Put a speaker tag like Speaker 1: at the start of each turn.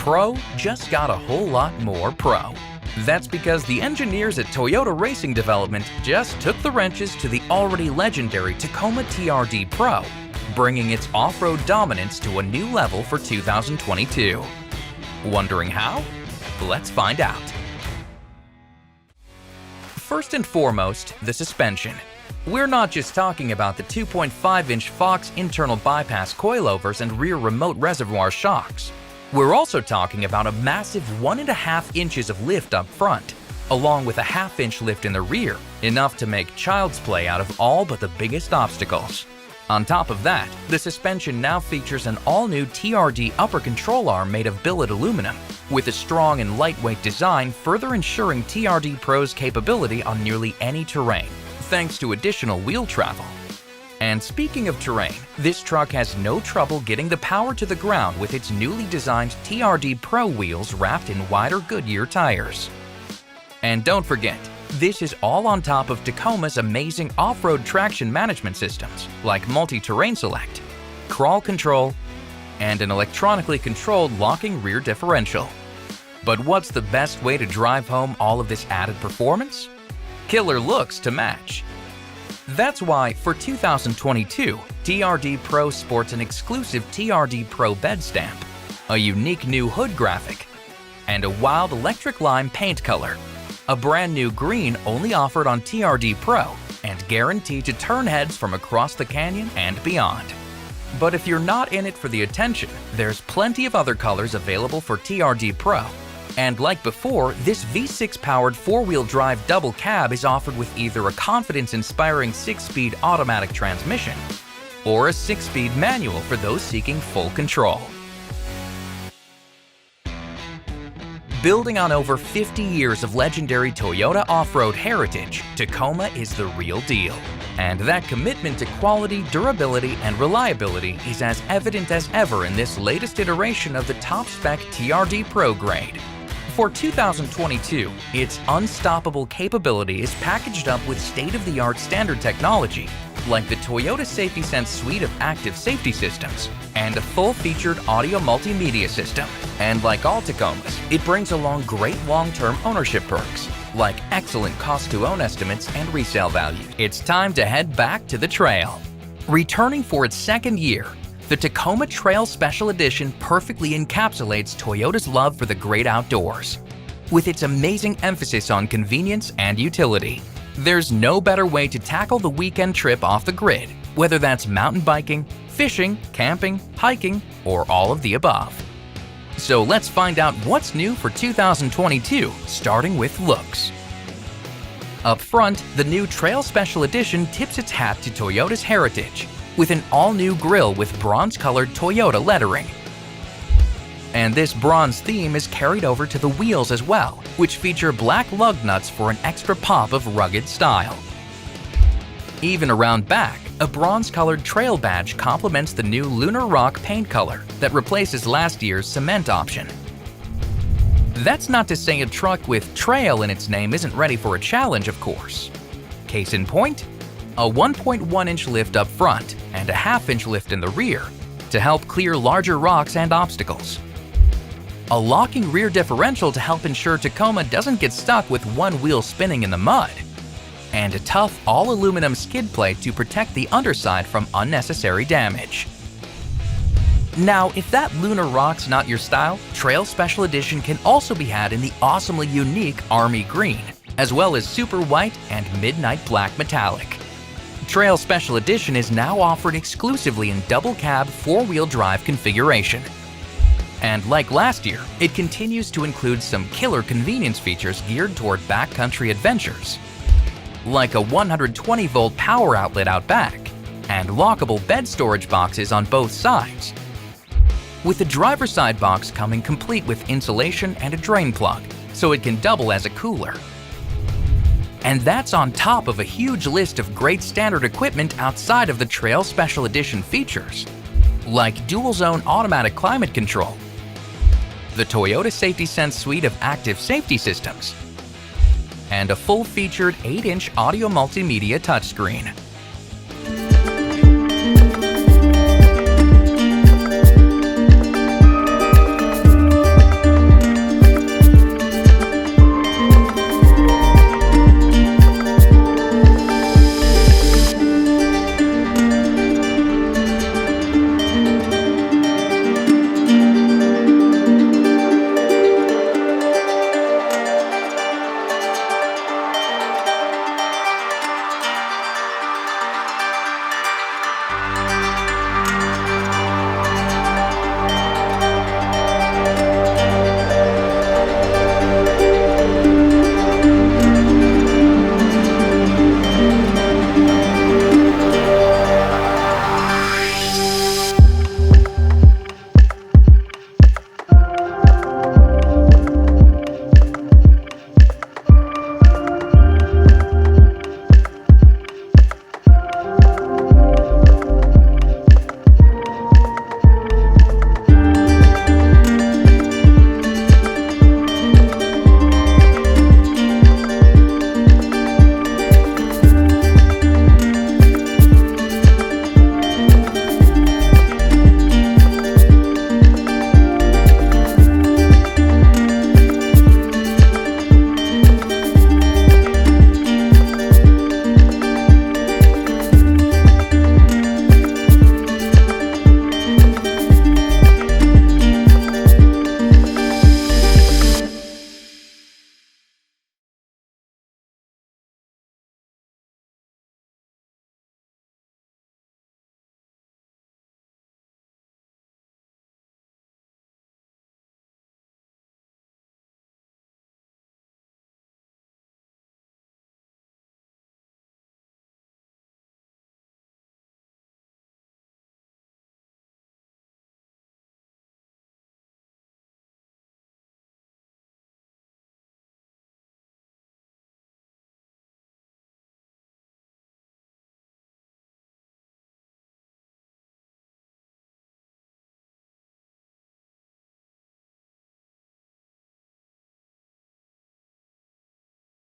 Speaker 1: Pro just got a whole lot more pro. That's because the engineers at Toyota Racing Development just took the wrenches to the already legendary Tacoma TRD Pro, bringing its off-road dominance to a new level for 2022. Wondering how? Let's find out. First and foremost, the suspension. We're not just talking about the 2.5-inch Fox internal bypass coilovers and rear remote reservoir shocks. We're also talking about a massive 1.5 inches of lift up front, along with a 1/2-inch lift in the rear, enough to make child's play out of all but the biggest obstacles. On top of that, the suspension now features an all-new TRD upper control arm made of billet aluminum, with a strong and lightweight design further ensuring TRD Pro's capability on nearly any terrain, thanks to additional wheel travel. And speaking of terrain, this truck has no trouble getting the power to the ground with its newly designed TRD Pro wheels wrapped in wider Goodyear tires. And don't forget, this is all on top of Tacoma's amazing off-road traction management systems like multi-terrain select, crawl control, and an electronically controlled locking rear differential. But what's the best way to drive home all of this added performance? Killer looks to match. That's why, for 2022, TRD Pro sports an exclusive TRD Pro bed stamp, a unique new hood graphic, and a wild electric lime paint color, a brand new green only offered on TRD Pro and guaranteed to turn heads from across the canyon and beyond. But if you're not in it for the attention, there's plenty of other colors available for TRD Pro. And like before, this V6-powered 4-wheel drive double cab is offered with either a confidence-inspiring 6-speed automatic transmission or a 6-speed manual for those seeking full control. Building on over 50 years of legendary Toyota off-road heritage, Tacoma is the real deal. And that commitment to quality, durability, and reliability is as evident as ever in this latest iteration of the top-spec TRD Pro grade. For 2022, its unstoppable capability is packaged up with state-of-the-art standard technology, like the Toyota Safety Sense suite of active safety systems and a full-featured audio multimedia system. And like all Tacomas, it brings along great long-term ownership perks, like excellent cost-to-own estimates and resale value. It's time to head back to the trail. Returning for its second year, the Tacoma Trail Special Edition perfectly encapsulates Toyota's love for the great outdoors. With its amazing emphasis on convenience and utility, there's no better way to tackle the weekend trip off the grid, whether that's mountain biking, fishing, camping, hiking, or all of the above. So let's find out what's new for 2022, starting with looks. Up front, the new Trail Special Edition tips its hat to Toyota's heritage, with an all-new grille with bronze-colored Toyota lettering. And this bronze theme is carried over to the wheels as well, which feature black lug nuts for an extra pop of rugged style. Even around back, a bronze-colored trail badge complements the new Lunar Rock paint color that replaces last year's cement option. That's not to say a truck with trail in its name isn't ready for a challenge, of course. Case in point, a 1.1-inch lift up front and a 1/2-inch lift in the rear to help clear larger rocks and obstacles. A locking rear differential to help ensure Tacoma doesn't get stuck with one wheel spinning in the mud. And a tough all-aluminum skid plate to protect the underside from unnecessary damage. Now, if that Lunar Rock's not your style, Trail Special Edition can also be had in the awesomely unique Army Green, as well as Super White and Midnight Black Metallic. Trail Special Edition is now offered exclusively in double cab 4-wheel drive configuration. And like last year, it continues to include some killer convenience features geared toward backcountry adventures, like a 120-volt power outlet out back and lockable bed storage boxes on both sides, with the driver's side box coming complete with insulation and a drain plug, so it can double as a cooler. And that's on top of a huge list of great standard equipment outside of the Trail Special Edition features, like dual-zone automatic climate control, the Toyota Safety Sense suite of active safety systems, and a full-featured 8-inch audio multimedia touchscreen.